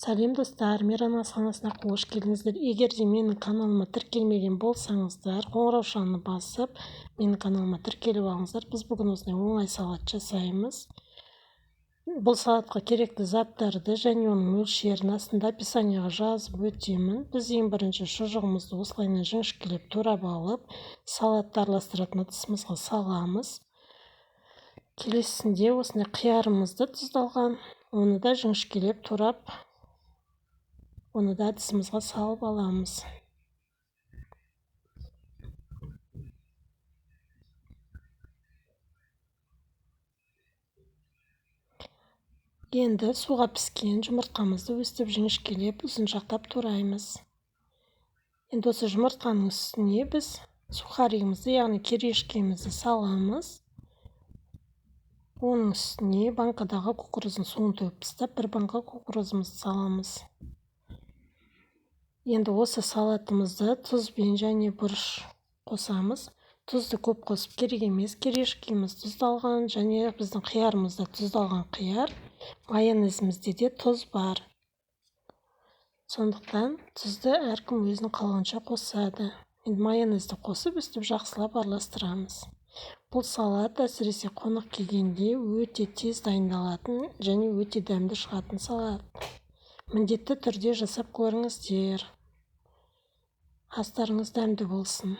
Сәлем достар, мейрамнан санасына қош келдіңіздер. Егер де менің каналыма тіркелмеген болсаңыздар, қоңыраушаны басып, менің каналыма тіркеліп алыңыздар. Біз бүгін осындай оңай салат жасаймыз. Бұл салатқа керекті заттарды және оның мөлшерін астында описанияға жазып өтемін. Біз ең бірінші шұжығымызды осылайынан жіңішкелеп турап алып, салатты араластыратын ыдысымызға саламыз. Келесінде осындай қиярымызды тұздалған, оны да жіңішкелеп турап, оны да ыдысымызға салып аламыз. Енді суға піскен жұмыртқамызды өстіп жіңішкелеп ұзыншақтап тураймыз. Енді осы жұмыртқаның үстіне біз сухаригімізді, яғни кириешкемізді саламыз. Оның үстіне банкадағы кукуруздің суын төгіп тастап, бір банка кукурузымызды саламыз. Енді осы салатымызды тұзбен және бұрыш қосамыз. Тұзды көп қосып керек емес, кириешкеміз тұздалған және біздің қиярымызда тұздалған қияр. Майонезімізде де тұз бар. Сондықтан тұзды әркім өзінің қалауынша қосады. Енді майонезді қосып, өстіп жақсылап араластырамыз. Бұл салат әсіресе қонақ келгенде өте тез дайындалатын және өте дәмді шығатын салат. Міндетті түрде жасап көріңіздер. Астарыңыз дәмді болсын.